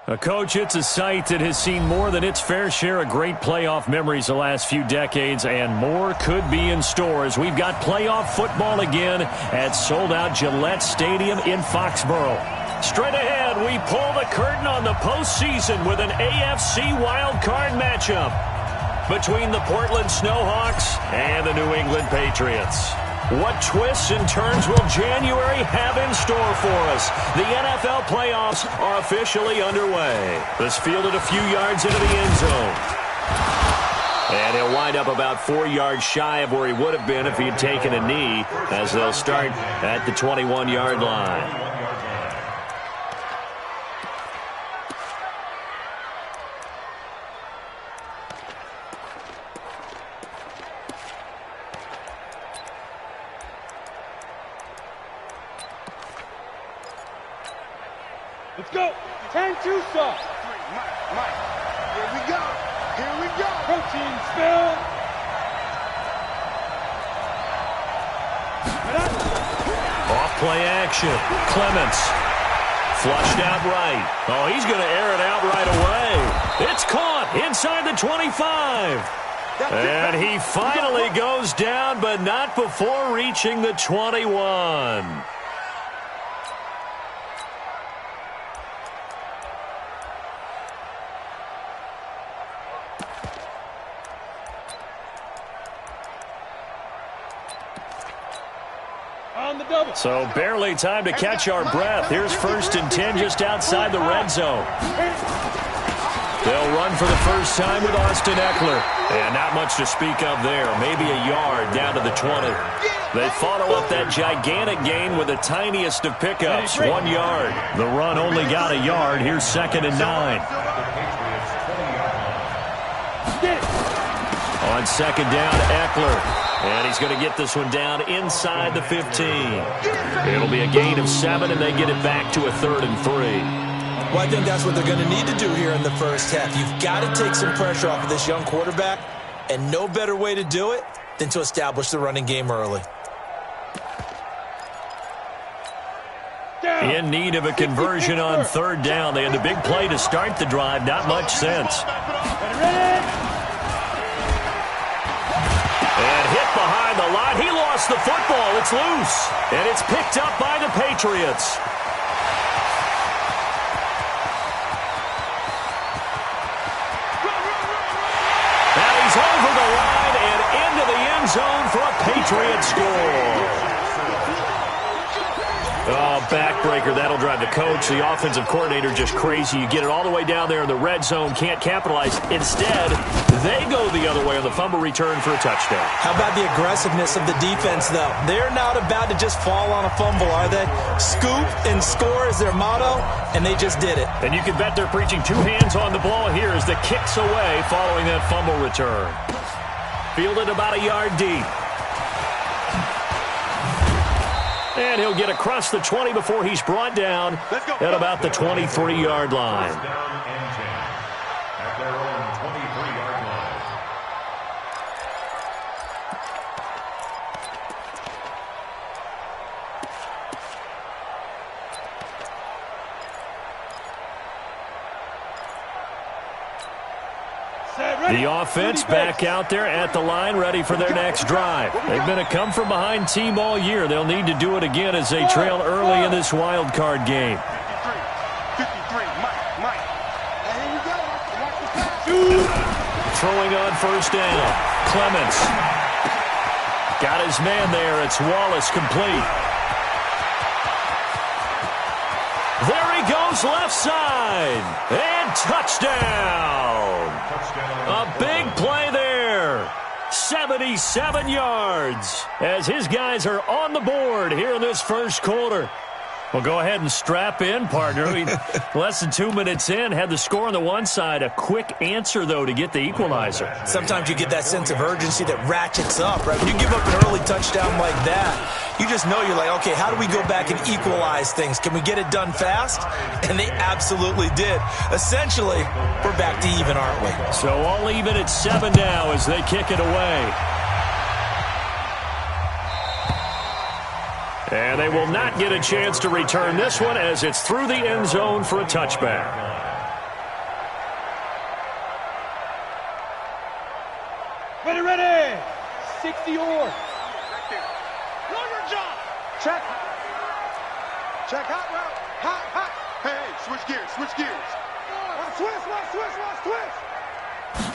Coach, it's a site that has seen more than its fair share of great playoff memories the last few decades, and more could be in store as we've got playoff football again at sold-out Gillette Stadium in Foxborough. Straight ahead, we pull the curtain on the postseason with an AFC wildcard matchup between the Portland Snowhawks and the New England Patriots. What twists and turns will January have in store for us? The NFL playoffs are officially underway. This fielded a few yards into the end zone. And he'll wind up about 4 yards shy of where he would have been if he had taken a knee, as they'll start at the 21-yard line. Let's go. 10-2 stop. Mike. Here we go. Here we go. Protein spill. Off play action. Clements. Flushed out right. Oh, he's going to air it out right away. It's caught inside the 25. And he finally goes down, but not before reaching the 21. So barely time to catch our breath. Here's 1st and 10 just outside the red zone. They'll run for the first time with Austin Eckler. And not much to speak of there. Maybe a yard down to the 20. They follow up that gigantic gain with the tiniest of pickups, 1 yard. The run only got a yard. Here's 2nd and 9. On 2nd down, Eckler. And he's going to get this one down inside the 15. It'll be a gain of 7, and they get it back to a 3rd and 3. Well, I think that's what they're going to need to do here in the first half. You've got to take some pressure off of this young quarterback, and no better way to do it than to establish the running game early. In need of a conversion on 3rd down. They had the big play to start the drive. Not much sense. And hit behind the line. He lost the football. It's loose. And it's picked up by the Patriots. Now he's over the line and into the end zone for a Patriot score. Oh, backbreaker. That'll drive the coach, the offensive coordinator, just crazy. You get it all the way down there in the red zone, can't capitalize. Instead, they go the other way on the fumble return for a touchdown. How about the aggressiveness of the defense, though? They're not about to just fall on a fumble, are they? Scoop and score is their motto, and they just did it. And you can bet they're preaching 2 hands on the ball here as the kick's away following that fumble return. Fielded about a yard deep. And he'll get across the 20 before he's brought down at about the 23-yard line. The offense back out there at the line, ready for their next drive. They've been a come-from-behind team all year. They'll need to do it again as they trail early in this wild card game. 53, Mike. Throwing on 1st down. Clements. Got his man there. It's Wallace complete. There he goes left side. And touchdown. A big play there. 77 yards as his guys are on the board here in this first quarter. Well, go ahead and strap in, partner. Less than 2 minutes in, had the score on the one side. A quick answer, though, to get the equalizer. Sometimes you get that sense of urgency that ratchets up, right? When you give up an early touchdown like that, you just know you're like, okay, how do we go back and equalize things? Can we get it done fast? And they absolutely did. Essentially, we're back to even, aren't we? So all even at 7 now as they kick it away. And they will not get a chance to return this one as it's through the end zone for a touchback. Ready, ready. 60 or. Know your job. Check. Check hot route. Hot, hot. Hey, switch gears, switch gears. Switch.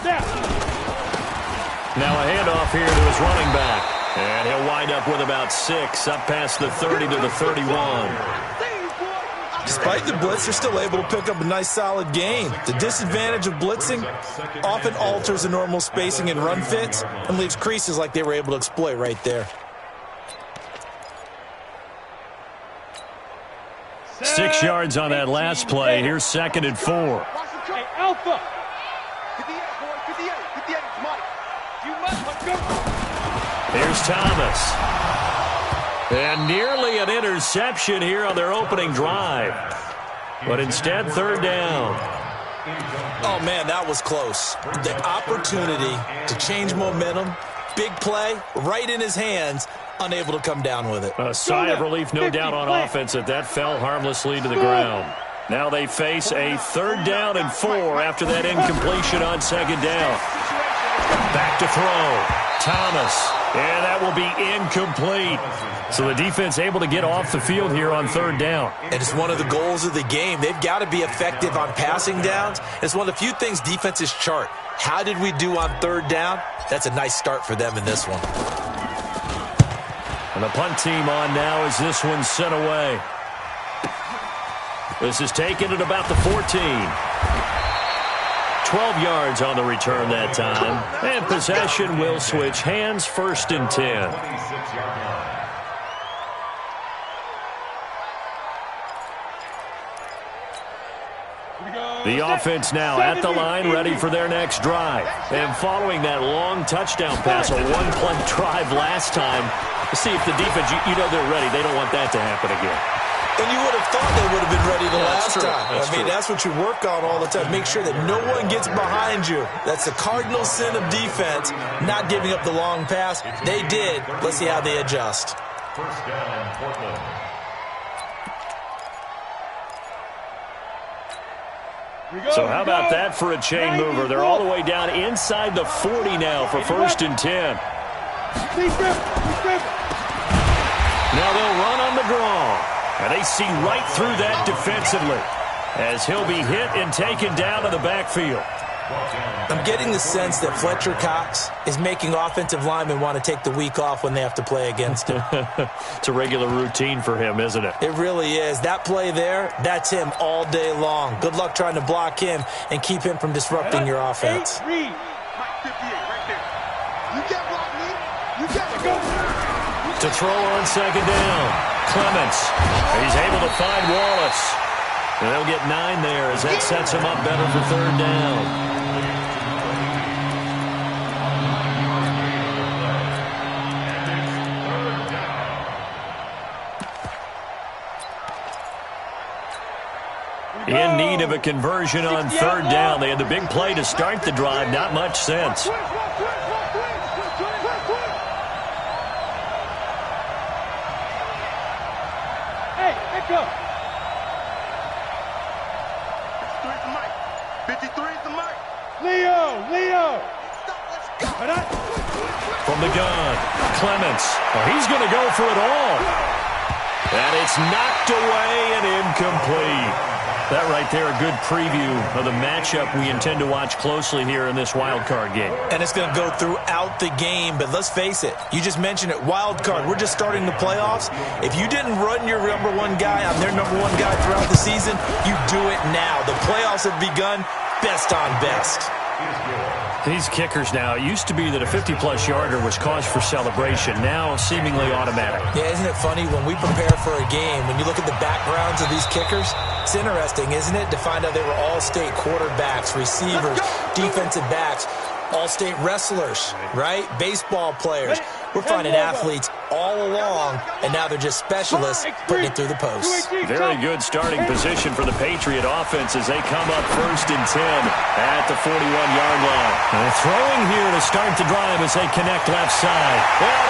Step. Now a handoff here to his running back. And he'll wind up with about 6, up past the 30 to the 31. Despite the blitz, they're still able to pick up a nice, solid gain. The disadvantage of blitzing often alters the normal spacing and run fits and leaves creases like they were able to exploit right there. 6 yards on that last play. Here's 2nd and 4. Hey, Alpha. 58, boy, 58, Mike. You must go. Here's Thomas. And nearly an interception here on their opening drive. But instead, 3rd down. Oh, man, that was close. The opportunity to change momentum, big play, right in his hands, unable to come down with it. A sigh of relief, no doubt, on offense that fell harmlessly to the ground. Now they face a 3rd down and 4 after that incompletion on 2nd down. Back to throw. Thomas. And that will be incomplete. So the defense able to get off the field here on 3rd down. And it's one of the goals of the game. They've got to be effective on passing downs. It's one of the few things defenses chart. How did we do on 3rd down? That's a nice start for them in this one. And the punt team on now as this one's sent away. This is taken at about the 14. 12 yards on the return that time. And possession will switch hands, 1st and 10. The offense now at the line, ready for their next drive. And following that long touchdown pass, a one-play drive last time, to see if the defense, you know they're ready. They don't want that to happen again. And you would have thought they would have been ready the last time. That's what you work on all the time. Make sure that no one gets behind you. That's the cardinal sin of defense, not giving up the long pass. They did. Let's see how they adjust. 1st down, Portland. So how about that for a chain mover? They're all the way down inside the 40 now for 1st and 10. Now they'll run on the draw. And they see right through that defensively as he'll be hit and taken down to the backfield. I'm getting the sense that Fletcher Cox is making offensive linemen want to take the week off when they have to play against him. It's a regular routine for him, isn't it? It really is. That play there, that's him all day long. Good luck trying to block him and keep him from disrupting your offense. Mike 58 right there. You can't block me. You got to go. To throw on 2nd down. Clements. He's able to find Wallace. And they'll get 9 there as that sets him up better for 3rd down. In need of a conversion on 3rd down. They had the big play to start the drive. Not much sense. Hey, let's go. 53 to Mike. Leo. From the gun, Clements. Oh, he's going to go for it all. And it's knocked away and incomplete. That right there, a good preview of the matchup we intend to watch closely here in this wild card game. And it's going to go throughout the game, but let's face it, you just mentioned it, wild card, we're just starting the playoffs. If you didn't run your number 1 guy on their number 1 guy throughout the season, you do it now. The playoffs have begun, best on best. These kickers now, it used to be that a 50-plus yarder was cause for celebration. Now, seemingly automatic. Yeah, isn't it funny when we prepare for a game, when you look at the backgrounds of these kickers, it's interesting, isn't it, to find out they were all-state quarterbacks, receivers, defensive backs, all-state wrestlers, right? Baseball players. We're finding athletes all along, and now they're just specialists putting it through the post. Very good starting position for the Patriot offense as they come up 1st and 10 at the 41-yard line. And throwing here to start the drive as they connect left side. And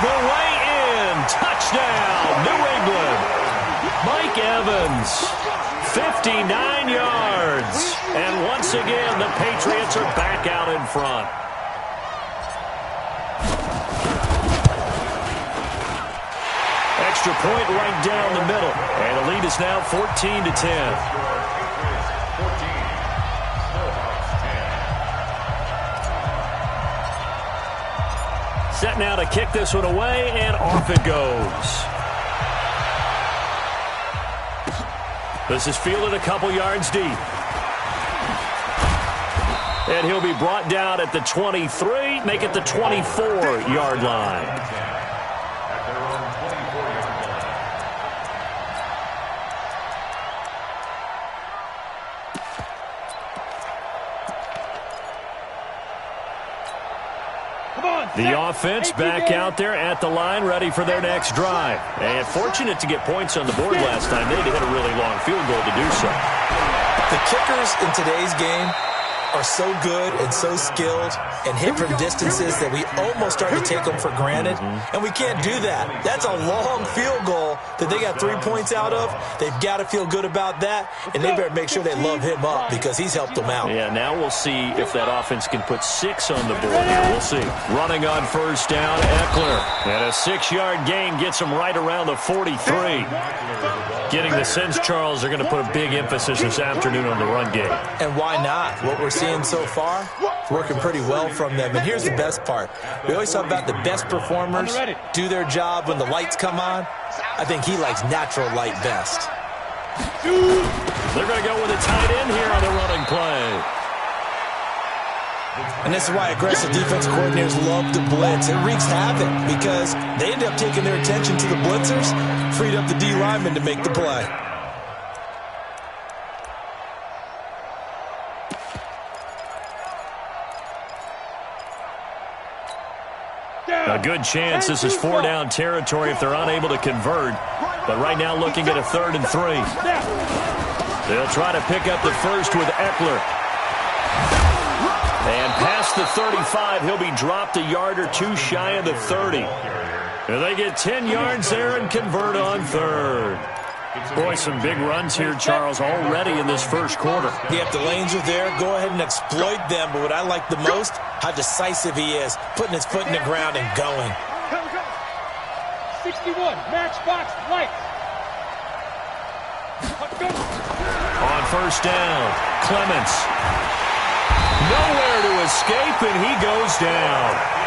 all the way in. Touchdown, New England. Mike Evans, 59 yards. And once again, the Patriots are back out in front. extra point right down the middle. And the lead is now 14-10. Set now to kick this one away, and off it goes. This is fielded a couple yards deep. And he'll be brought down at the 23, make it the 24-yard line. The offense back out there at the line, ready for their next drive. And fortunate to get points on the board last time. They had to hit a really long field goal to do so. The kickers in today's game are so good and so skilled and hit from distances that we almost start to take them for granted. And we can't do that. That's a long field goal that they got 3 points out of. They've got to feel good about that, and they better make sure they love him up because he's helped them out. Yeah, now we'll see if that offense can put 6 on the board here. We'll see. Running on first down, Eckler. And a 6-yard gain gets him right around the 43. Getting the sense, Charles, they're going to put a big emphasis this afternoon on the run game. And why not? What we're seeing so far, working pretty well from them. And here's the best part. We always talk about the best performers do their job when the lights come on. I think he likes natural light best. They're going to go with a tight end here on the running play. And this is why aggressive defense coordinators love to blitz. It wreaks havoc because they end up taking their attention to the blitzers, freed up the D lineman to make the play. A good chance this is 4-down territory if they're unable to convert. But right now looking at a 3rd and 3. They'll try to pick up the first with Eckler. And past the 35, he'll be dropped a yard or two shy of the 30. And they get 10 yards there and convert on 3rd. Boy, some big runs here, Charles, already in this first quarter. Yeah, if the lanes are there, go ahead and exploit them. But what I like the most, how decisive he is, putting his foot in the ground and going. 61, matchbox, lights. On first down, Clements. Nowhere to escape, and he goes down.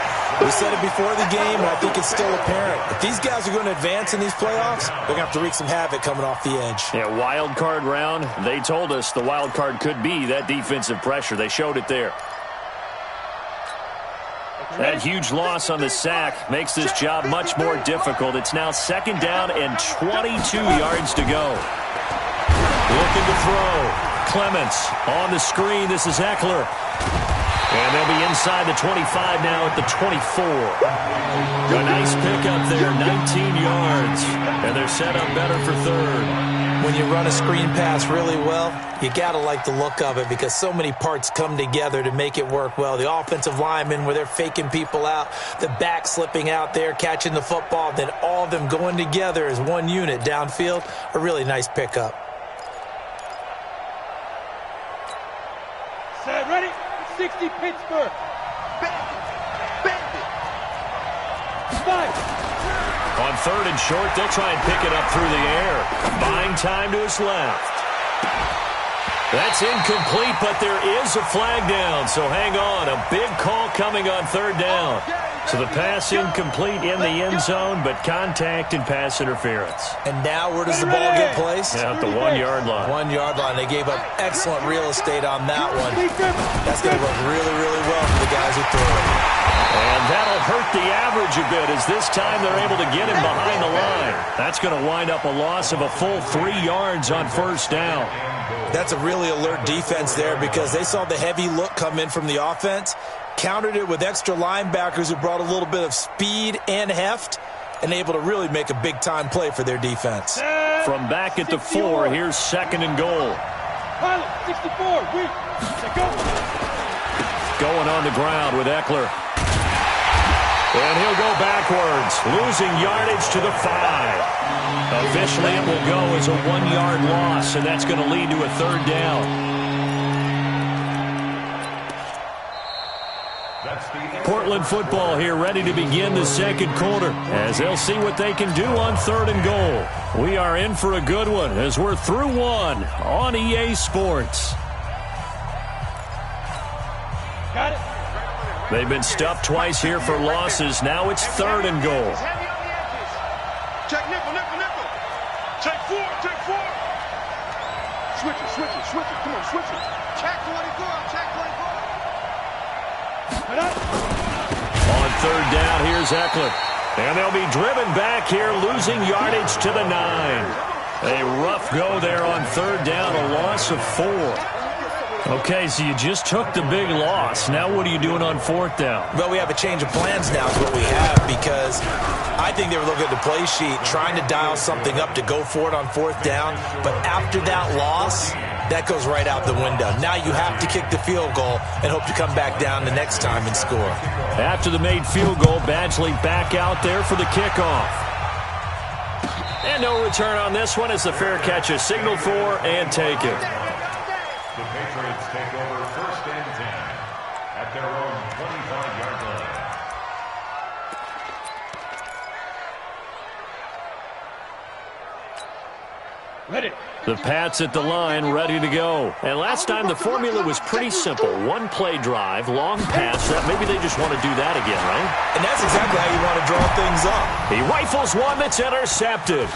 We said it before the game, and I think it's still apparent. If these guys are going to advance in these playoffs, they're going to have to wreak some havoc coming off the edge. Yeah, wild card round. They told us the wild card could be that defensive pressure. They showed it there. That huge loss on the sack makes this job much more difficult. It's now 2nd down and 22 yards to go. Looking to throw. Clements on the screen. This is Eckler. And they'll be inside the 25 now at the 24. A nice pickup there, 19 yards. And they're set up better for 3rd. When you run a screen pass really well, you got to like the look of it because so many parts come together to make it work well. The offensive linemen where they're faking people out, the back slipping out there, catching the football, then all of them going together as one unit downfield. A really nice pickup. Set, ready? 60, Pittsburgh. Bandit. 5. On 3rd and short, they'll try and pick it up through the air. Buying time to his left. That's incomplete, but there is a flag down, so hang on. A big call coming on 3rd down. So the pass incomplete in the end zone, but contact and pass interference. And now where does the ball get placed? Yeah, at the 1-yard line. 1-yard line. They gave up excellent real estate on that one. That's going to work really, really well for the guys who throw it. And that'll hurt the average a bit as this time they're able to get him behind the line. That's going to wind up a loss of a full 3 yards on 1st down. That's a really alert defense there because they saw the heavy look come in from the offense, countered it with extra linebackers who brought a little bit of speed and heft, and able to really make a big-time play for their defense. From back at the 4, here's 2nd and goal. Pilot, 64, weak. Go. Going on the ground with Eckler. And he'll go backwards, losing yardage to the 5. Officially, it will go as a 1-yard loss, and that's going to lead to a 3rd down. That's Portland football here, ready to begin the second quarter as they'll see what they can do on 3rd and goal. We are in for a good one as we're through one on EA Sports. Got it. They've been stuffed twice here for losses. Now it's 3rd and goal. Check nickel, nickel, nickel. Take four, take four. Switch it, switch it, switch it. Come on, switch it. Check 24, check 24. On 3rd down, here's Eckler. And they'll be driven back here, losing yardage to the 9. A rough go there on 3rd down, a loss of 4. Okay, so you just took the big loss. Now what are you doing on 4th down? Well, we have a change of plans now is what we have, because I think they were looking at the play sheet, trying to dial something up to go for it on 4th down. But after that loss, that goes right out the window. Now you have to kick the field goal and hope to come back down the next time and score. After the made field goal, Badgley back out there for the kickoff. And no return on this one as the fair catch is signaled for and taken. The Patriots take over 1st and 10 at their own 25-yard line. Ready. The Pats at the line, ready to go. And last time the formula was pretty simple. One play drive, long pass. Maybe they just want to do that again, right? And that's exactly how you want to draw things up. He rifles one that's intercepted.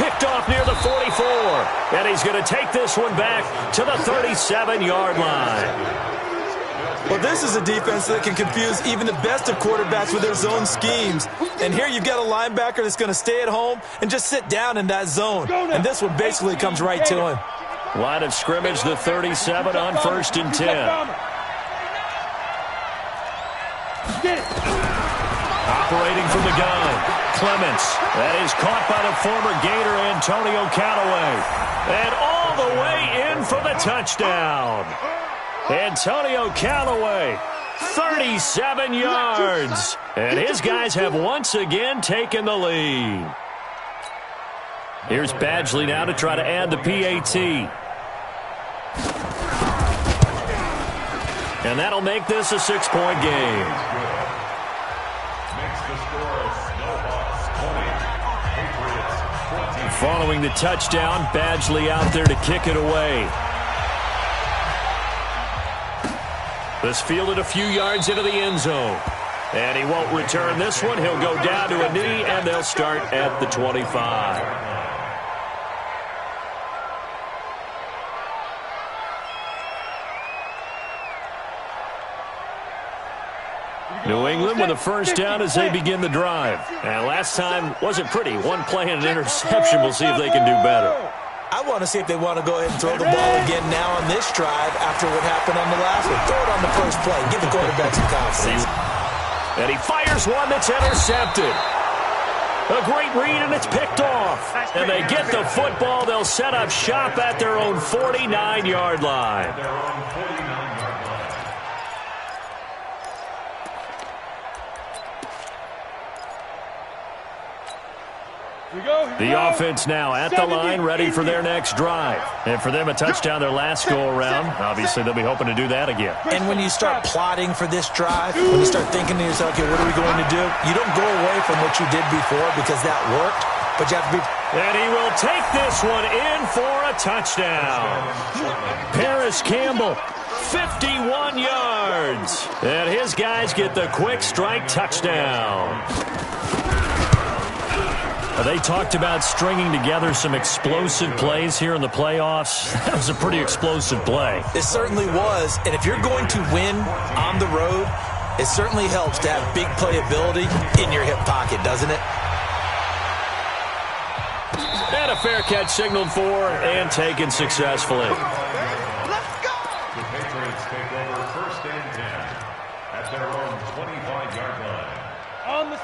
Picked off near the 44. And he's going to take this one back to the 37-yard line. Well, this is a defense that can confuse even the best of quarterbacks with their zone schemes. And here you've got a linebacker that's going to stay at home and just sit down in that zone. And this one basically comes right to him. Line of scrimmage, the 37 on 1st and 10. Operating from the gun, Clements. That is caught by the former Gator Antonio Callaway. And all the way in for the touchdown. Antonio Callaway, 37 yards. And his guys have once again taken the lead. Here's Badgley now to try to add the PAT. And that'll make this a 6-point game. Makes the score Snowballs 20. Patriots 14. Following the touchdown, Badgley out there to kick it away. This fielded a few yards into the end zone. And he won't return this one. He'll go down to a knee, and they'll start at the 25. New England with a first down as they begin the drive. And last time wasn't pretty. One play and an interception. We'll see if they can do better. I want to see if they want to go ahead and throw the ball again now on this drive after what happened on the last one. Throw it on the first play. Give the quarterback some confidence. And he fires one that's intercepted. A great read, and it's picked off. And they get the football. They'll set up shop at their own 49-yard line. Their own 49-yard line. The offense now at the line, ready for their next drive. And for them, a touchdown their last go-around. Obviously, they'll be hoping to do that again. And when you start plotting for this drive, when you start thinking to yourself, okay, what are we going to do? You don't go away from what you did before because that worked, but you have to be... And he will take this one in for a touchdown. Paris Campbell, 51 yards. And his guys get the quick strike touchdown. They talked about stringing together some explosive plays here in the playoffs. That was a pretty explosive play. It certainly was. And if you're going to win on the road, it certainly helps to have big playability in your hip pocket, doesn't it? And a fair catch signaled for and taken successfully. The Patriots take over 1st and 10 at their own 25-yard line.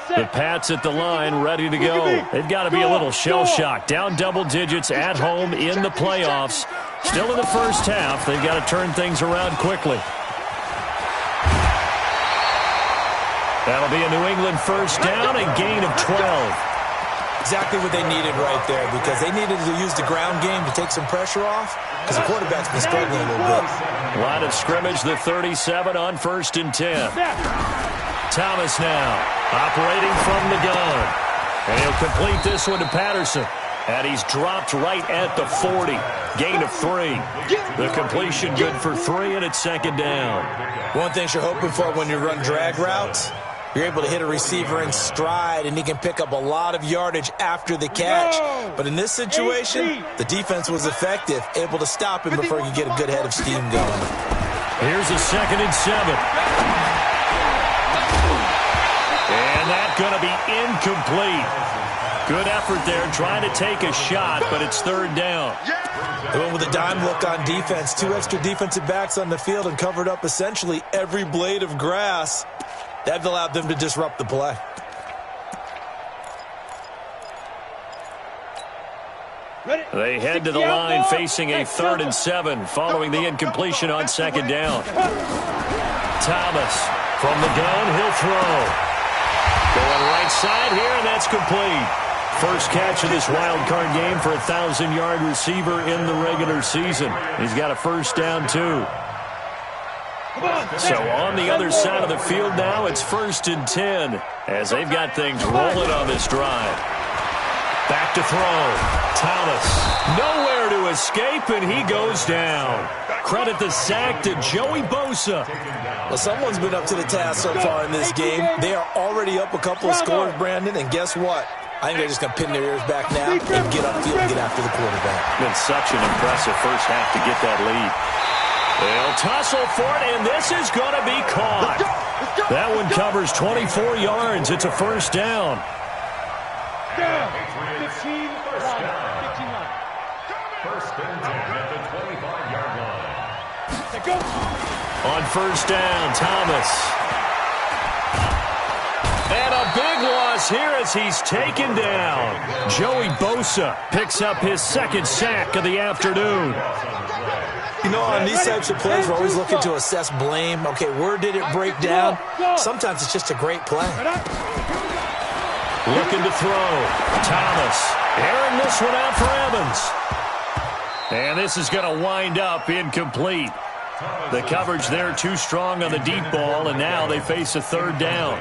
The Pats at the line, ready to go. They've got to be a little shell-shocked. Down double digits at home in the playoffs. Still in the first half. They've got to turn things around quickly. That'll be a New England first down, a gain of 12. Exactly what they needed right there, because they needed to use the ground game to take some pressure off, because the quarterback's been struggling a little bit. Line of scrimmage, the 37 on 1st and 10. Thomas now operating from the gun. And he'll complete this one to Patterson. And he's dropped right at the 40. Gain of 3. The completion good for 3, and it's 2nd down. One thing you're hoping for when you run drag routes, you're able to hit a receiver in stride, and he can pick up a lot of yardage after the catch. But in this situation, the defense was effective, able to stop him before he could get a good head of steam going. Here's a 2nd and 7. And that's going to be incomplete. Good effort there, trying to take a shot, but it's 3rd down. They went with a dime look on defense. 2 extra defensive backs on the field and covered up essentially every blade of grass. That allowed them to disrupt the play. They head to the line facing a 3rd and 7 following the incompletion on 2nd down. Thomas from the gun, he'll throw. Going right side here, and that's complete. First catch of this wild card game for a 1,000-yard receiver in the regular season. He's got a 1st down, too. So on the other side of the field now, it's 1st and 10 as they've got things rolling on this drive. Back to throw. Thomas nowhere to escape, and he goes down. Credit the sack to Joey Bosa. Well, someone's been up to the task so far in this game. They are already up a couple of scores, Brandon, and guess what? I think they're just going to pin their ears back now and get upfield and get after the quarterback. Been such an impressive first half to get that lead. They'll tussle for it, and this is going to be caught. That one covers 24 yards. It's a 1st down. 15, 1st down. 1st and 10 at the 25-yard line. On 1st down, Thomas. And a big loss here as he's taken down. Joey Bosa picks up his 2nd sack of the afternoon. You know, on these types of plays, we're always looking to assess blame. Okay, where did it break down? Sometimes it's just a great play. Looking to throw. Thomas airing this one out for Evans. And this is going to wind up incomplete. The coverage there too strong on the deep ball, and now they face a 3rd down.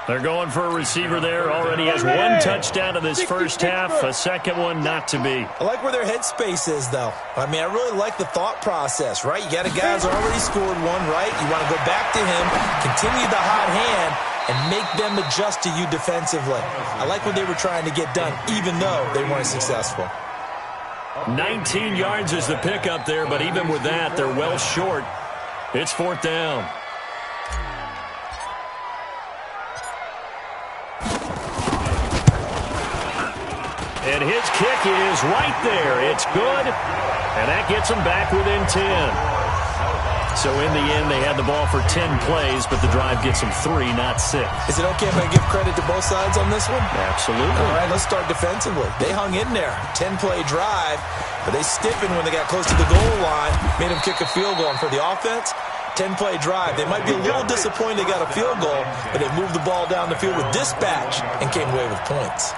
They're going for a receiver there. Already has 1 touchdown in this first half. A 2nd one not to be. I like where their headspace is, though. I mean, I really like the thought process, right? You got a guy who's already scored 1, right? You want to go back to him, continue the hot hand, and make them adjust to you defensively. I like what they were trying to get done, even though they weren't successful. 19 yards is the pickup there, but even with that, they're well short. It's 4th down. And his kick is right there. It's good, and that gets them back within 10. So in the end, they had the ball for 10 plays, but the drive gets them 3, not 6. Is it okay if I give credit to both sides on this one? Absolutely. All right, let's start defensively. They hung in there. 10-play drive, but they stiffened when they got close to the goal line, made them kick a field goal. And for the offense, 10-play drive. They might be a little disappointed they got a field goal, but they moved the ball down the field with dispatch and came away with points.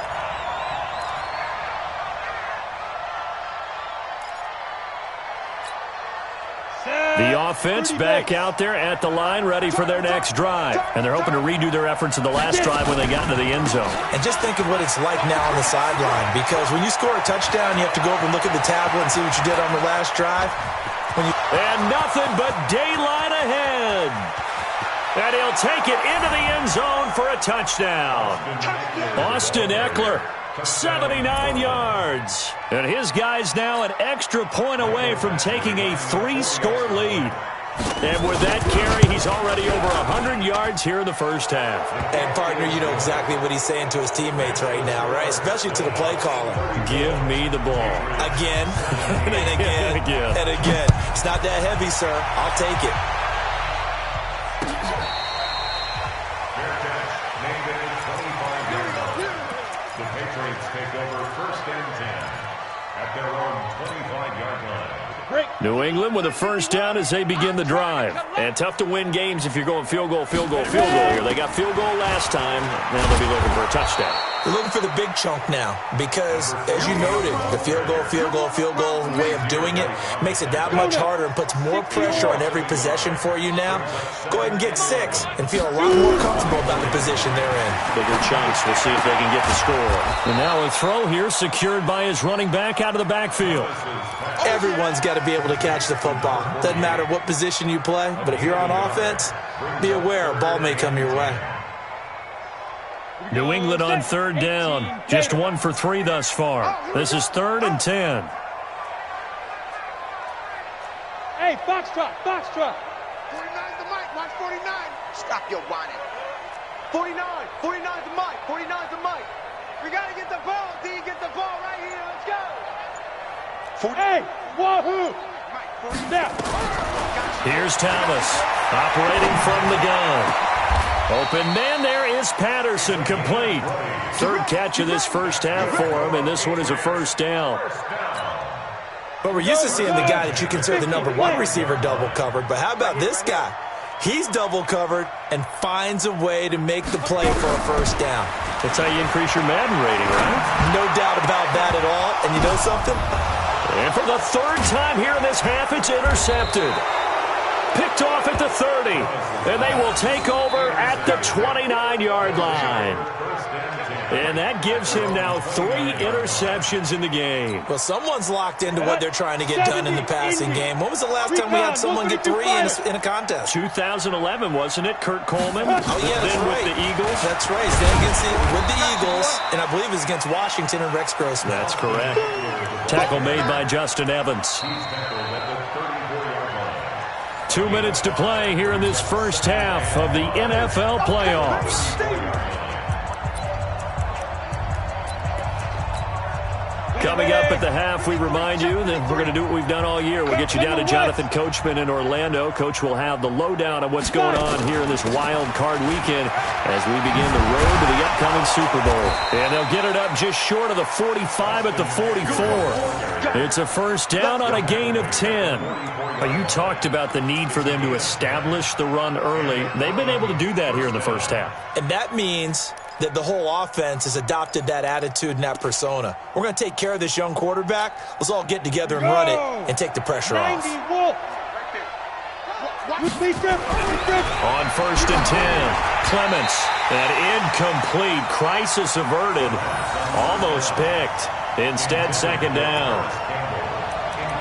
The offense back out there at the line, ready for their next drive. And they're hoping to redo their efforts in the last drive when they got into the end zone. And just think of what it's like now on the sideline, because when you score a touchdown, you have to go over and look at the tablet and see what you did on the last drive. And nothing but daylight ahead. And he'll take it into the end zone for a touchdown. Austin Eckler, 79 yards. And his guy's now an extra point away from taking a 3-score lead. And with that carry, he's already over 100 yards here in the first half. And, partner, you know exactly what he's saying to his teammates right now, right? Especially to the play caller. Give me the ball. Again, and again, and again. It's not that heavy, sir. I'll take it. The Patriots take over 1st and 10 at their own 25-yard line. New England with a 1st down as they begin the drive. And tough to win games if you're going field goal here. They got field goal last time. Now they'll be looking for a touchdown. They're looking for the big chunk now because, as you noted, the field goal way of doing it makes it that much harder and puts more pressure on every possession for you now. Go ahead and get 6 and feel a lot more comfortable about the position they're in. Bigger chunks. We'll see if they can get the score. And now a throw here secured by his running back out of the backfield. Everyone's got to be able to catch the football. Doesn't matter what position you play, but if you're on offense, be aware a ball may come your way. New England on 3rd down. Just 1 for 3 thus far. This is 3rd and 10. Hey, Foxtrot. 49's the mic. Watch 49. Stop your whining. 49's the mic. 49's the mic. We got to get the ball, D. Get the ball right here. Let's go. Hey, wahoo. Here's Thomas operating from the gun. Open man, there is Patterson, complete. 3rd catch of this first half for him, and this one is a 1st down. But we're used to seeing the guy that you consider the number 1 receiver double covered, but how about this guy? He's double covered and finds a way to make the play for a 1st down. That's how you increase your Madden rating, right? No doubt about that at all. And you know something? And for the 3rd time here in this half, it's intercepted. Picked off at the 30, and they will take over at the 29-yard line. And that gives him now 3 interceptions in the game. Well, someone's locked into what they're trying to get done in the passing game. When was the last time we had someone get 3 in a contest? 2011, wasn't it, Kurt Coleman? Oh, yeah, that's then right. With the Eagles. That's right. With the Eagles, and I believe it was against Washington and Rex Grossman. That's correct. Tackle made by Justin Evans. 2 minutes to play here in this first half of the NFL playoffs. Coming up at the half, we remind you that we're going to do what we've done all year. We'll get you down to Jonathan Coachman in Orlando. Coach will have the lowdown of what's going on here in this wild card weekend as we begin the road to the upcoming Super Bowl. And they'll get it up just short of the 45 at the 44. It's a 1st down on a gain of 10. You talked about the need for them to establish the run early. They've been able to do that here in the first half. And that means that the whole offense has adopted that attitude and that persona. We're going to take care of this young quarterback. Let's all get together and run it and take the pressure off. On 1st and 10, Clements, an incomplete, crisis averted, almost picked. Instead, 2nd down.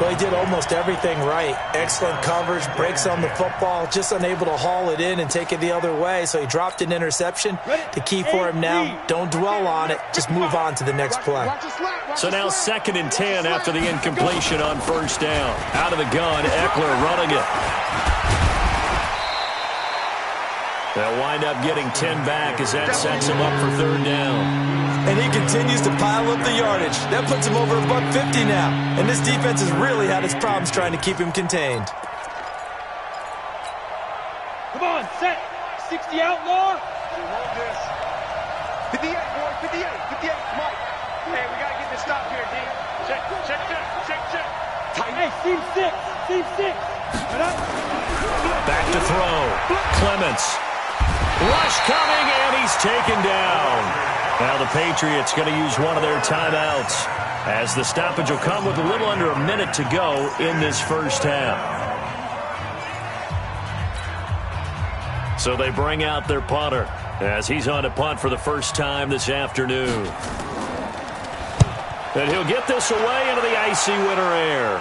Well, he did almost everything right. Excellent coverage, breaks on the football, just unable to haul it in and take it the other way. So he dropped an interception. The key for him now, don't dwell on it. Just move on to the next play. So now 2nd and 10 after the incompletion on 1st down. Out of the gun, Eckler running it. They'll wind up getting 10 back as that sets him up for 3rd down. And he continues to pile up the yardage. That puts him over $150 now. And this defense has really had its problems trying to keep him contained. Come on, set. 60 outlaw. You want this. 58, boys. 58. Mike. Hey, we got to get this stop here, D. Check. Tight. Hey, seam 6. Back to throw. Clements. Rush coming, and he's taken down. Now the Patriots going to use one of their timeouts as the stoppage will come with a little under a minute to go in this first half. So they bring out their punter as he's on to punt for the first time this afternoon. And he'll get this away into the icy winter air.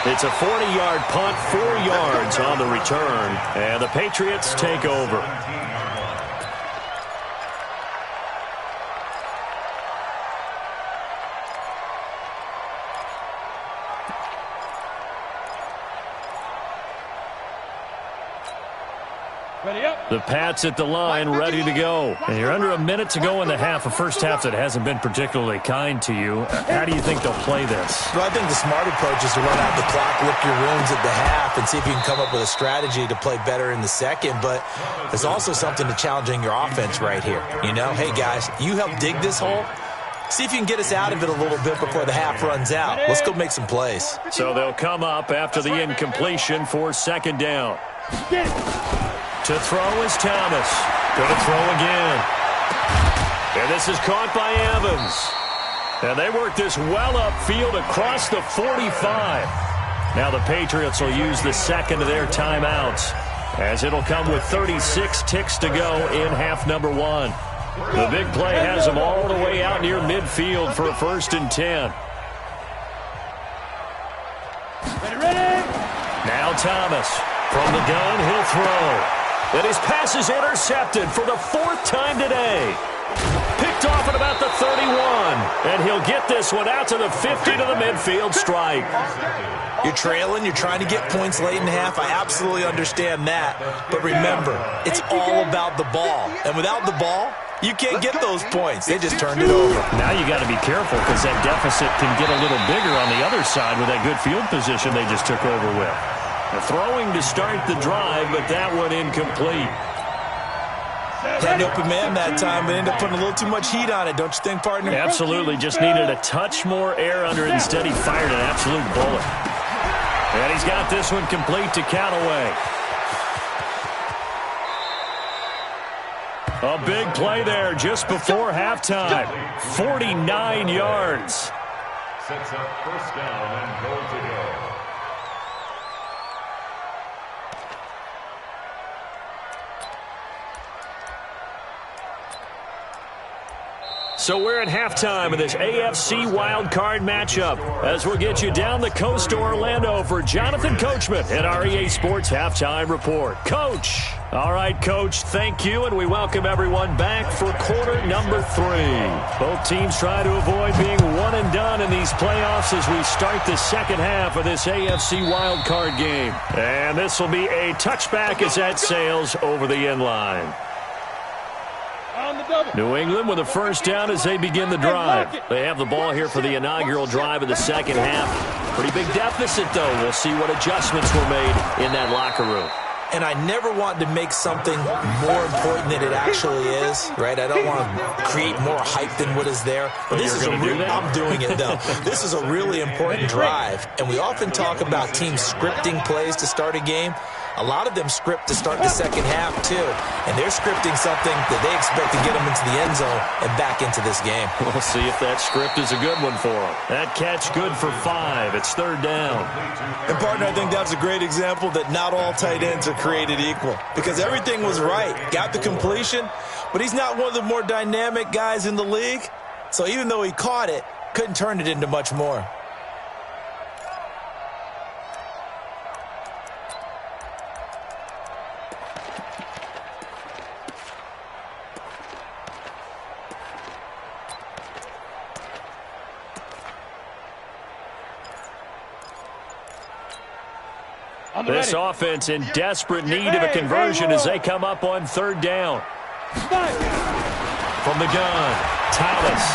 It's a 40-yard punt, 4 yards on the return, and the Patriots take over. The Pats at the line, ready to go. And you're under a minute to go in the half, a first half that hasn't been particularly kind to you. How do you think they'll play this? Well, I think the smart approach is to run out the clock, lick your wounds at the half, and see if you can come up with a strategy to play better in the second. But there's also something to challenging your offense right here. You know, hey, guys, you help dig this hole. See if you can get us out of it a little bit before the half runs out. Let's go make some plays. So they'll come up after the incompletion for 2nd down. To throw is Thomas. Going to throw again. And this is caught by Evans. And they work this well upfield across the 45. Now the Patriots will use the second of their timeouts, as it'll come with 36 ticks to go in half number one. The big play has them all the way out near midfield for a 1st and 10. Ready? Now Thomas. From the gun, he'll throw. And his pass is intercepted for the 4th time today. Picked off at about the 31. And he'll get this one out to the 50 to the midfield stripe. You're trailing, you're trying to get points late in half. I absolutely understand that. But remember, it's all about the ball. And without the ball, you can't get those points. They just turned it over. Now you got to be careful because that deficit can get a little bigger on the other side with that good field position they just took over with. Throwing to start the drive, but that one incomplete. Had the open man that time, but ended up putting a little too much heat on it, don't you think, partner? Absolutely. Just needed a touch more air under it. Instead, he fired an absolute bullet. And he's got this one complete to Callaway. A big play there just before halftime. 49 yards. Sets up 1st down and goal to go. So we're at halftime of this AFC wildcard matchup as we'll get you down the coast to Orlando for Jonathan Coachman at our EA Sports Halftime Report. Coach. All right, Coach, thank you, and we welcome everyone back for quarter number 3. Both teams try to avoid being one and done in these playoffs as we start the second half of this AFC wildcard game. And this will be a touchback as that sails over the end line. New England with a 1st down as they begin the drive. They have the ball here for the inaugural drive of the second half. Pretty big deficit, though. We'll see what adjustments were made in that locker room. And I never want to make something more important than it actually is, right? I don't want to create more hype than what is there. But this is I'm doing it, though. This is a really important drive. And we often talk about teams scripting plays to start a game. A lot of them script to start the second half, too. And they're scripting something that they expect to get them into the end zone and back into this game. We'll see if that script is a good one for them. That catch good for 5. It's 3rd down. And, partner, I think that's a great example that not all tight ends are created equal. Because everything was right. Got the completion, but he's not one of the more dynamic guys in the league. So even though he caught it, couldn't turn it into much more. This offense in desperate need of a conversion as they come up on 3rd down. From the gun, Thomas.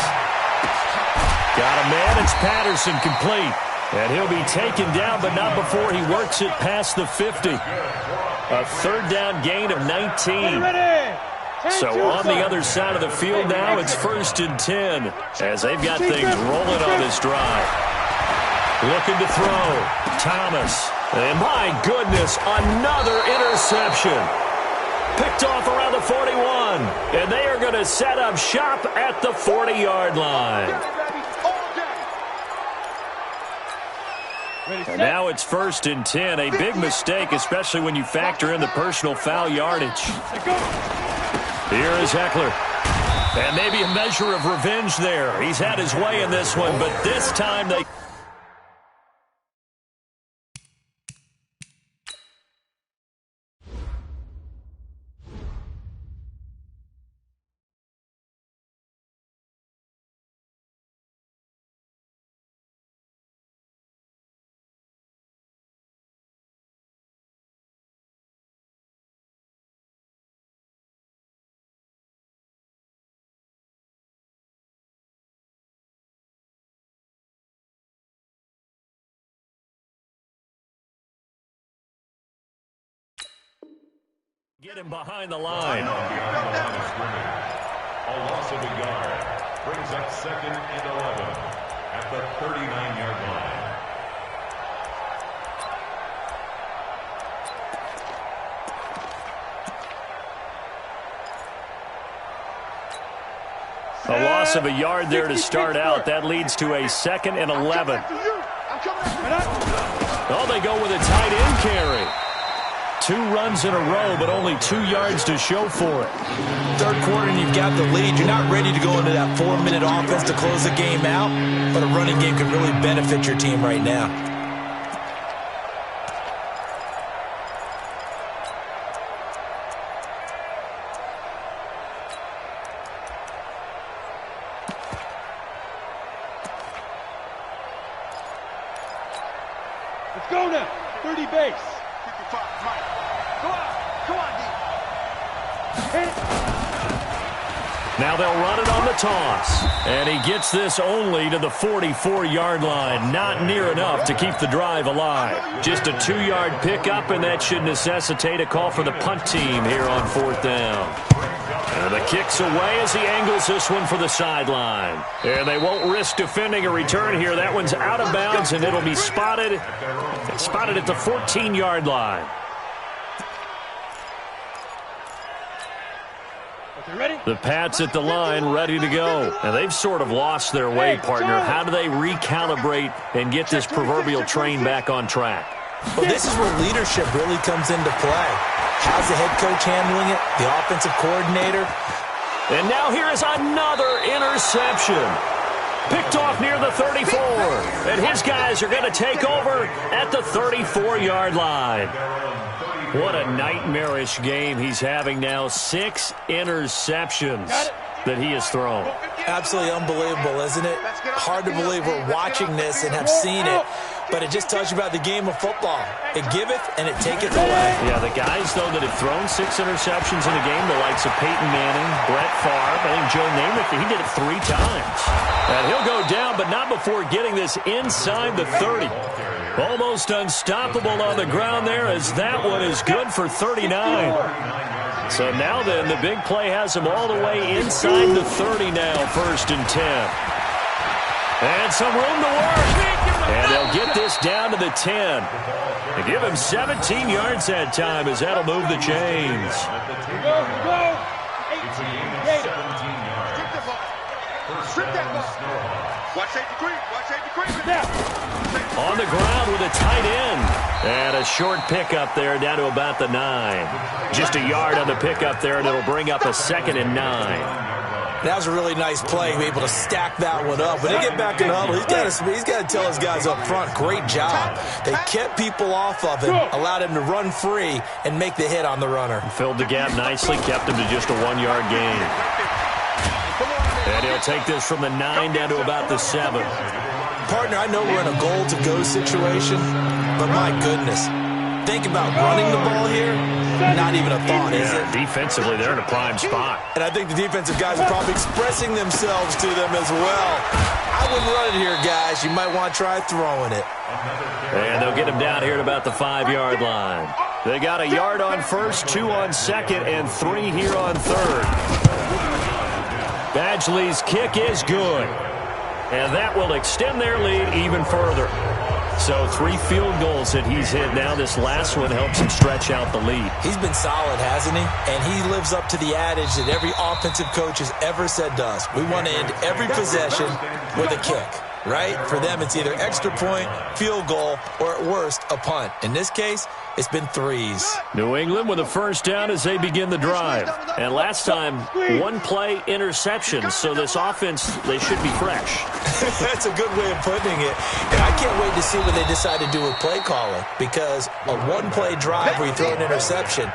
Got a man, it's Patterson complete. And he'll be taken down, but not before he works it past the 50. A 3rd down gain of 19. So on the other side of the field now, it's 1st and 10 as they've got things rolling on this drive. Looking to throw, Thomas. And my goodness, another interception. Picked off around the 41. And they are going to set up shop at the 40-yard line. And now it's 1st and 10. A big mistake, especially when you factor in the personal foul yardage. Here is Eckler. And maybe a measure of revenge there. He's had his way in this one, but this time they... Get him behind the line. A loss of a yard brings up 2nd and 11 at the 39-yard line. loss of a yard there to start out. That leads to a 2nd and 11. Oh, they go with a tight end carry. 2 runs in a row, but only 2 yards to show for it. Third quarter, and you've got the lead. You're not ready to go into that 4-minute offense to close the game out, but a running game can really benefit your team right now. Let's go now. 30 base. 55, Mike. Come on, D. Hit it. Now they'll run it on the toss. And he gets this only to the 44-yard line. Not near enough to keep the drive alive. Just a 2-yard pickup, and that should necessitate a call for the punt team here on 4th down. And the kick's away as he angles this one for the sideline. And they won't risk defending a return here. That one's out of bounds, and it'll be spotted at the 14-yard line. The Pats at the line ready to go. And they've sort of lost their way, partner. How do they recalibrate and get this proverbial train back on track? Well, this is where leadership really comes into play. How's the head coach handling it? The offensive coordinator? And now here is another interception. Picked off near the 34. And his guys are going to take over at the 34-yard line. What a nightmarish game he's having now. 6 interceptions that he has thrown. Absolutely unbelievable, isn't it? Hard to believe we're watching this and have seen it, but it just tells you about the game of football. It giveth and it taketh away. Yeah, the guys, though, that have thrown 6 interceptions in a game, the likes of Peyton Manning, Brett Favre, I think Joe Namath, he did it 3 times. And he'll go down, but not before getting this inside the 30. Almost unstoppable on the ground there, as that one is good for 39. So now then, the big play has him all the way inside the 30 now, 1st and 10. And some room to work. And they'll get this down to the 10. They give him 17 yards that time, as that'll move the chains. Go. 18. Strip that ball. Watch safety creep. On the ground with a tight end. And a short pickup there down to about the 9. Just a yard on the pickup there, and it'll bring up a 2nd and 9. That was a really nice play, able to stack that one up. When they get back in the huddle, he's got to tell his guys up front, great job. They kept people off of him, allowed him to run free and make the hit on the runner. Filled the gap nicely, kept him to just a 1-yard gain. And he'll take this from the 9 down to about the 7. Partner, I know we're in a goal-to-go situation, but my goodness, think about running the ball here. Not even a thought, is it? Defensively, they're in a prime spot. And I think the defensive guys are probably expressing themselves to them as well. I wouldn't run it here, guys. You might want to try throwing it. And they'll get him down here at about the 5-yard line. They got a yard on 1st, 2 on 2nd, and 3 here on 3rd. Badgley's kick is good. And that will extend their lead even further. So 3 field goals that he's hit now. This last one helps him stretch out the lead. He's been solid, hasn't he? And he lives up to the adage that every offensive coach has ever said to us. We want to end every possession with a kick, right? For them, it's either extra point, field goal, or at worst, a punt. In this case, it's been 3s. New England with a 1st down as they begin the drive. And last time, 1-play interception. So this offense, they should be fresh. That's a good way of putting it. And I can't wait to see what they decide to do with play calling, because a 1-play drive where you throw an interception,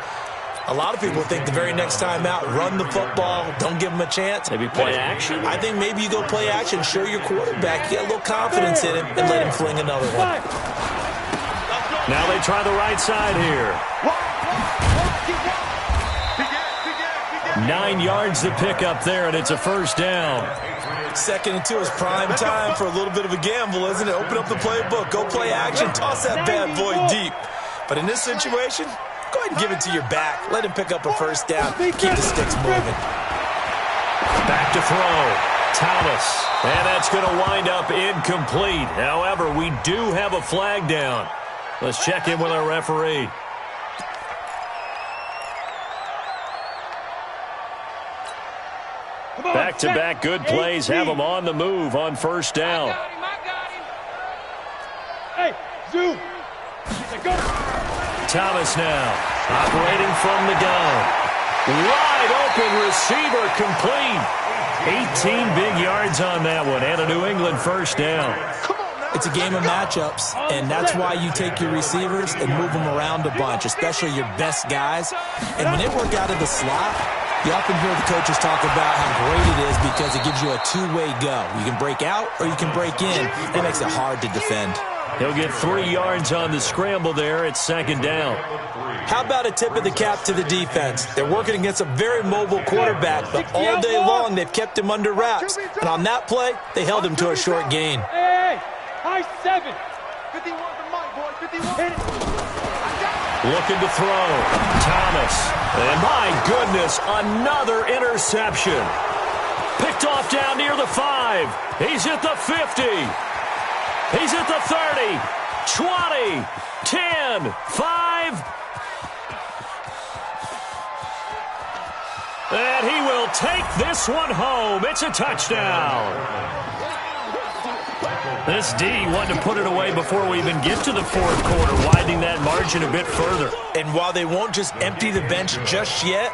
a lot of people think the very next time out, run the football, don't give them a chance. Maybe play action? I think maybe you go play action, show your quarterback, you get a little confidence in him, and let him fling another one. Now they try the right side here. 9 yards to pick up there, and it's a 1st down. 2nd and 2 is prime time for a little bit of a gamble, isn't it? Open up the playbook, go play action, toss that bad boy deep. But in this situation, go ahead and give it to your back. Let him pick up a 1st down. Keep the sticks moving. Back to throw. Thomas. And that's going to wind up incomplete. However, we do have a flag down. Let's check in with our referee. Back Back-to-back good plays have them on the move on first down. I got him. Hey, zoom. Thomas now operating from the gun. Wide open receiver complete. 18 big yards on that one and a New England first down. It's a game of matchups, and that's why you take your receivers and move them around a bunch, especially your best guys. And when they work out of the slot, you often hear the coaches talk about how great it is because it gives you a two-way go. You can break out or you can break in. That makes it hard to defend. He'll get 3 yards on the scramble there at second down. How about a tip of the cap to the defense? They're working against a very mobile quarterback, but all day long they've kept him under wraps. And on that play, they held him to a short gain. Hey, high 7. 51 to Mike, boy. 51. Looking to throw. Thomas. And my goodness, another interception. Picked off down near the 5. He's at the 50. He's at the 30, 20, 10, 5. And he will take this one home. It's a touchdown. This D wanted to put it away before we even get to the fourth quarter, widening that margin a bit further. And while they won't just empty the bench just yet,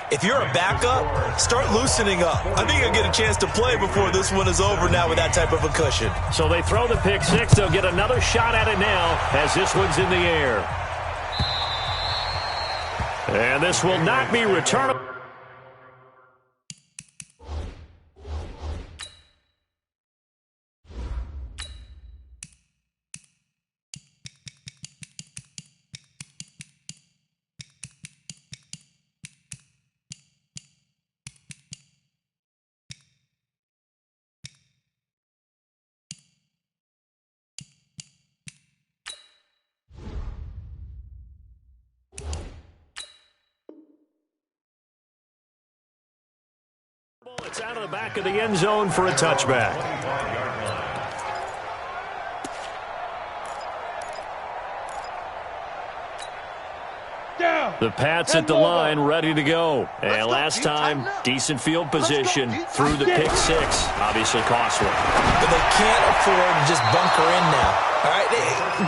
if you're a backup, start loosening up. I think you'll get a chance to play before this one is over now with that type of a cushion. So they throw the pick six. They'll get another shot at it now as this one's in the air. And this will not be returnable. It's out of the back of the end zone for a touchback. The Pats at the line, ready to go. And last time, decent field position through the pick six. Obviously costly. But they can't afford to just bunker in now. All right,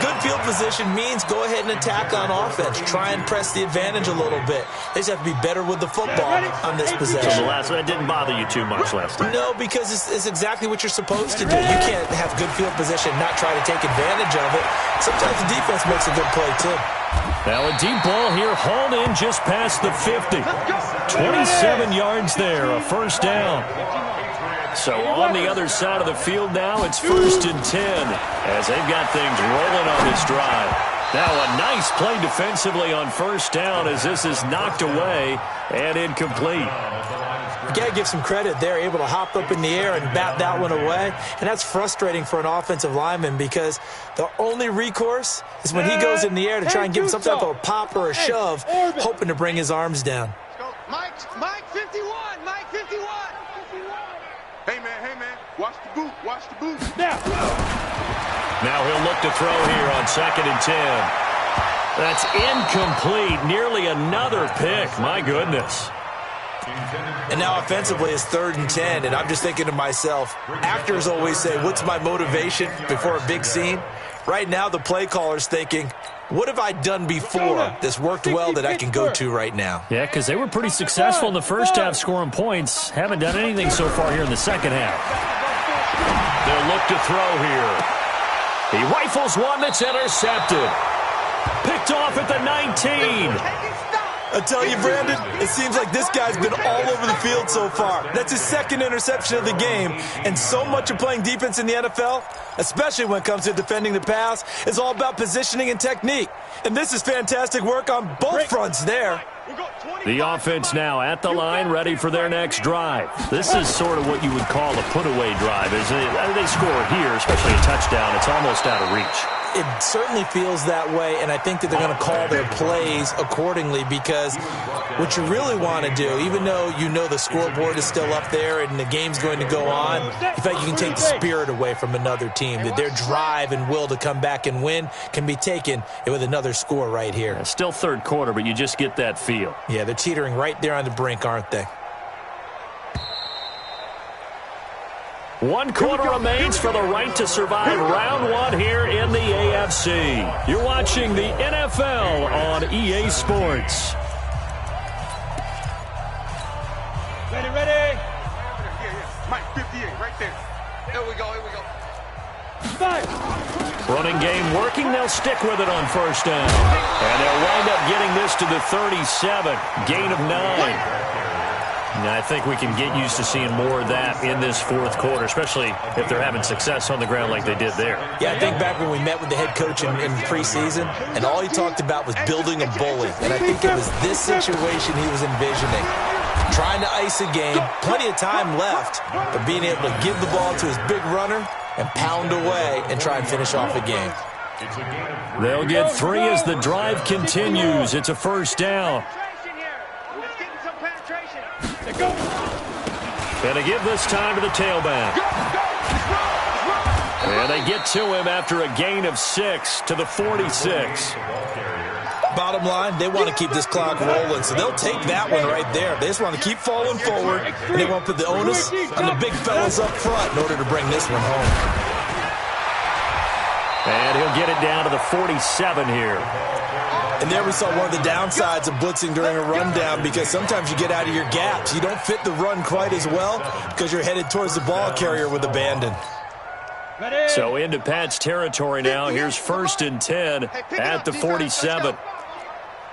good field position means go ahead and attack on offense. Try and press the advantage a little bit. They just have to be better with the football on this possession. So that didn't bother you too much last time? No, because it's exactly what you're supposed to do. You can't have good field position and not try to take advantage of it. Sometimes the defense makes a good play, too. Now a deep ball here, hauled in just past the 50. 27 yards there, a first down. So on the other side of the field now, it's 1st and 10 as they've got things rolling on this drive. Now a nice play defensively on first down as this is knocked away and incomplete. You got to give some credit. They're able to hop up in the air and bat that one away. And that's frustrating for an offensive lineman because the only recourse is when he goes in the air to try and give him some type of a pop or a shove, hoping to bring his arms down. Mike 51, Mike 51. Hey, man, watch the boot. Now he'll look to throw here on 2nd and 10. That's incomplete. Nearly another pick. My goodness. And now offensively it's 3rd and 10, and I'm just thinking to myself, actors always say, what's my motivation before a big scene? Right now the play caller's thinking, what have I done before that's worked well that I can go to right now? Yeah, because they were pretty successful in the first half scoring points. Haven't done anything so far here in the second half. They'll look to throw here. He rifles one that's intercepted. Picked off at the 19. I tell you, Brandon, it seems like this guy's been all over the field so far. That's his 2nd interception of the game. And so much of playing defense in the NFL, especially when it comes to defending the pass, is all about positioning and technique. And this is fantastic work on both fronts there. The offense now at the line, ready for their next drive. This is sort of what you would call a put-away drive. As they score here, especially a touchdown, it's almost out of reach. It certainly feels that way, and I think that they're going to call their plays accordingly because what you really want to do, even though you know the scoreboard is still up there and the game's going to go on, in fact, you can take the spirit away from another team, that their drive and will to come back and win can be taken with another score right here. Yeah, still 3rd quarter, but you just get that feel. Yeah, they're teetering right there on the brink, aren't they? 1 quarter remains for the right to survive round 1 here in the AFC. You're watching the NFL on EA Sports. Ready? Mike, 58, right there. Here we go. 5. Running game working. They'll stick with it on first down. And they'll wind up getting this to the 37. Gain of 9. Now, I think we can get used to seeing more of that in this fourth quarter, especially if they're having success on the ground like they did there. Yeah, I think back when we met with the head coach in preseason, and all he talked about was building a bully. And I think it was this situation he was envisioning. Trying to ice a game, plenty of time left, but being able to give the ball to his big runner and pound away and try and finish off a game. They'll get 3 as the drive continues. It's a first down. And they give this time to the tailback. And they get to him after a gain of 6 to the 46. Bottom line, they want to keep this clock rolling, so they'll take that one right there. They just want to keep falling forward, and they want to put the onus on the big fellas up front in order to bring this one home. And he'll get it down to the 47 here. And there we saw one of the downsides of blitzing during a rundown, because sometimes you get out of your gaps. You don't fit the run quite as well because you're headed towards the ball carrier with abandon. So into Pat's territory now. Here's 1st and 10 at the 47.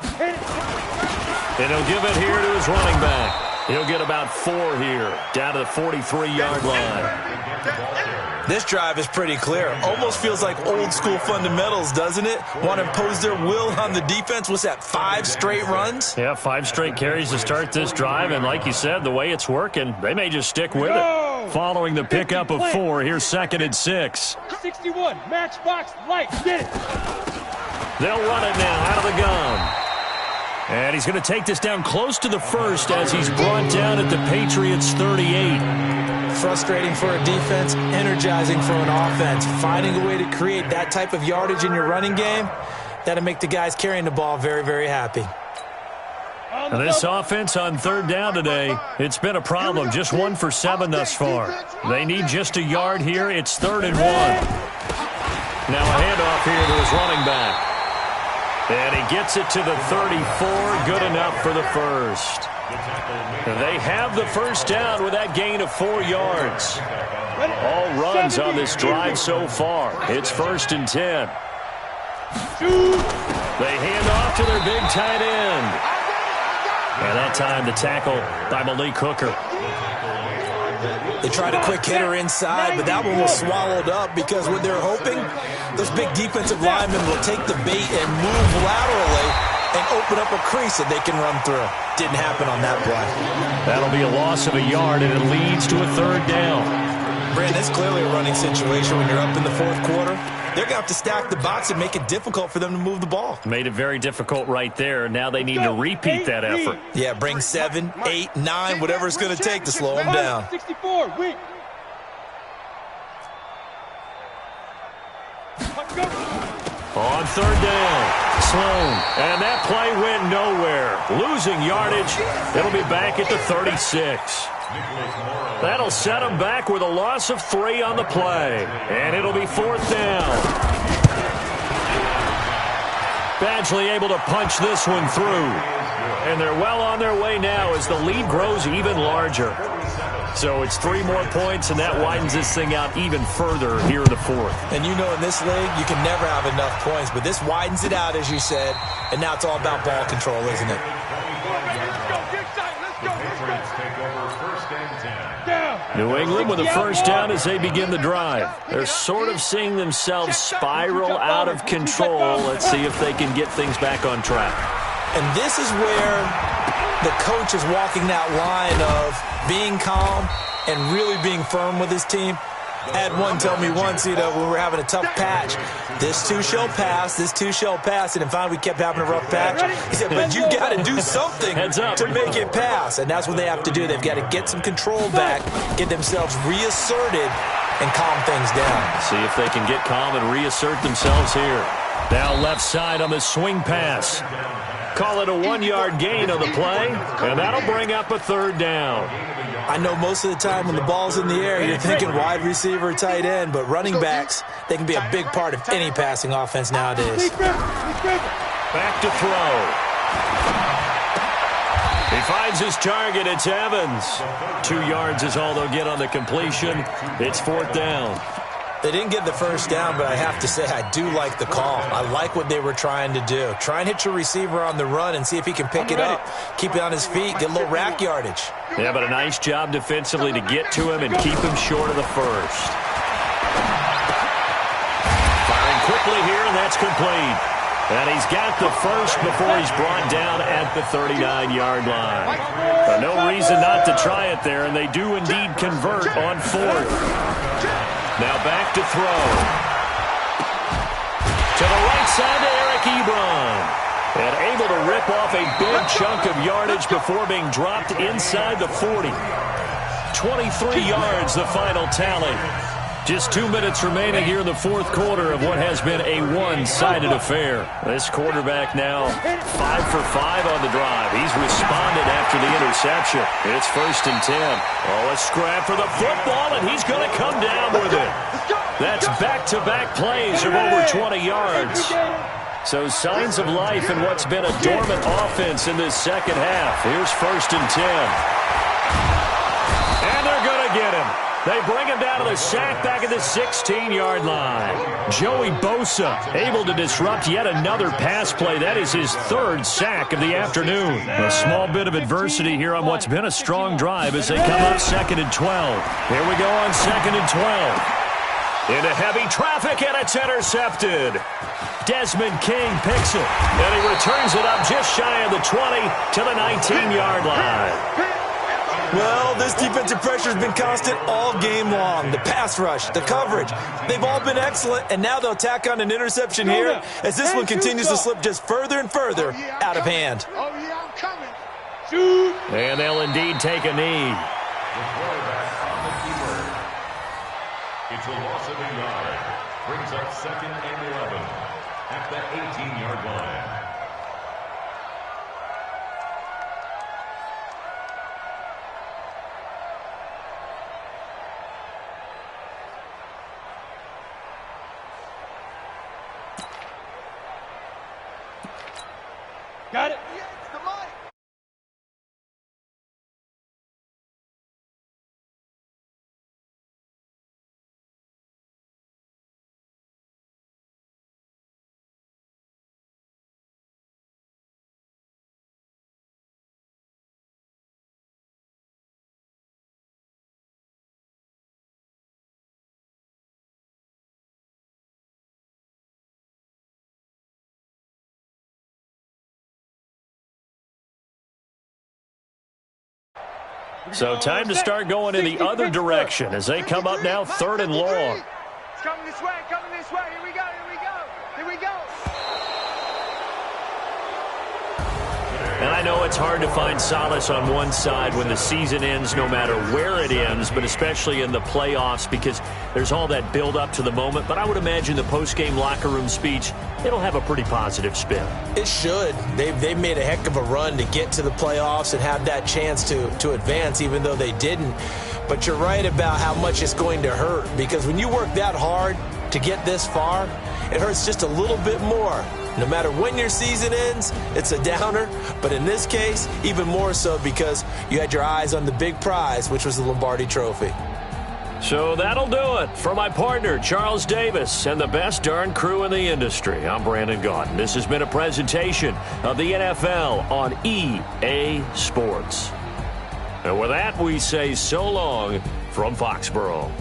And he'll give it here to his running back. He'll get about 4 here, down to the 43-yard line. This drive is pretty clear. Almost feels like old school fundamentals, doesn't it? Want to impose their will on the defense. What's that, 5 straight runs? Yeah, 5 straight carries to start this drive. And like you said, the way it's working, they may just stick with it. Following the pickup of 4, here's 2nd and 6. 61, matchbox, light, get it. They'll run it now out of the gun. And he's going to take this down close to the 1st as he's brought down at the Patriots' 38. Frustrating for a defense, energizing for an offense. Finding a way to create that type of yardage in your running game, that'll make the guys carrying the ball very, very happy. This offense on 3rd down today, it's been a problem. Just 1 for 7 thus far. They need just a yard here. It's 3rd and 1. Now a handoff here to his running back. And he gets it to the 34. Good enough for the first. They have the first down with that gain of 4 yards. All runs on this drive so far. It's 1st and 10. They hand off to their big tight end. And that time the tackle by Malik Hooker. They tried a quick hitter inside, but that one was swallowed up because what they're hoping, those big defensive linemen will take the bait and move laterally and open up a crease that they can run through. Didn't happen on that play. That'll be a loss of a yard, and it leads to a 3rd down. Brandon, it's clearly a running situation when you're up in the 4th quarter. They're going to have to stack the box and make it difficult for them to move the ball. Made it very difficult right there. Now they need to repeat that effort. Yeah, bring 7, 8, 9, whatever it's going to take to slow them down. 64, weak. On 3rd down, Sloan. And that play went nowhere. Losing yardage. It'll be back at the 36. That'll set them back with a loss of 3 on the play. And it'll be 4th down. Badgley able to punch this one through. And they're well on their way now as the lead grows even larger. So it's 3 more points, and that widens this thing out even further here in the 4th. And you know in this league, you can never have enough points, but this widens it out, as you said, and now it's all about ball control, isn't it? New England with a first down as they begin the drive. They're sort of seeing themselves spiral out of control. Let's see if they can get things back on track. And this is where the coach is walking that line of being calm and really being firm with his team. I had one tell me once, when we were having a tough patch, this too shall pass, this too shall pass, and then finally we kept having a rough patch. He said, but you got to do something to make it pass, and that's what they have to do. They've got to get some control back, get themselves reasserted, and calm things down. See if they can get calm and reassert themselves here. Now left side on the swing pass. Call it a 1-yard gain on the play, and that'll bring up a 3rd down. I know most of the time when the ball's in the air, you're thinking wide receiver, tight end, but running backs, they can be a big part of any passing offense nowadays. Back to throw. He finds his target. It's Evans. 2 yards is all they'll get on the completion. It's 4th down. They didn't get the first down, but I have to say I do like the call. I like what they were trying to do. Try and hit your receiver on the run and see if he can pick it up, keep it on his feet, get a little rack yardage. Yeah, but a nice job defensively to get to him and keep him short of the first. Firing quickly here, and that's complete. And he's got the first before he's brought down at the 39-yard line. No reason not to try it there, and they do indeed convert on 4th. Now back to throw. To the right side to Eric Ebron. And able to rip off a big chunk of yardage before being dropped inside the 40. 23 yards, the final tally. Just 2 minutes remaining here in the 4th quarter of what has been a one-sided affair. This quarterback now 5 for 5 on the drive. He's responded after the interception. It's 1st and 10. Oh, a scrap for the football, and he's going to come down with it. That's back-to-back plays of over 20 yards. So signs of life in what's been a dormant offense in this second half. Here's 1st and 10. And they're going to get him. They bring him down to the sack back at the 16-yard line. Joey Bosa able to disrupt yet another pass play. That is his 3rd sack of the afternoon. A small bit of adversity here on what's been a strong drive as they come up 2nd and 12. Here we go on 2nd and 12. Into heavy traffic, and it's intercepted. Desmond King picks it, and he returns it up just shy of the 20 to the 19-yard line. Well, this defensive pressure has been constant all game long. The pass rush, the coverage, they've all been excellent, and now they'll tack on an interception here as this one continues to slip just further and further out of hand. Oh, yeah, I'm coming. Shoot. And they'll indeed take a knee. It's a loss of a yard. Brings up 2nd and 11 at the 18-yard line. Got it. So time to start going in the other direction as they come up now 3rd and long. It's coming this way, coming this way. Here we go, here we go, here we go. And I know it's hard to find solace on one side when the season ends, no matter where it ends, but especially in the playoffs because there's all that build up to the moment. But I would imagine the post-game locker room speech, it'll have a pretty positive spin. It should. They've made a heck of a run to get to the playoffs and have that chance to advance, even though they didn't. But you're right about how much it's going to hurt because when you work that hard to get this far, it hurts just a little bit more. No matter when your season ends, it's a downer. But in this case, even more so because you had your eyes on the big prize, which was the Lombardi Trophy. So that'll do it. For my partner, Charles Davis, and the best darn crew in the industry, I'm Brandon Gaudin. This has been a presentation of the NFL on EA Sports. And with that, we say so long from Foxborough.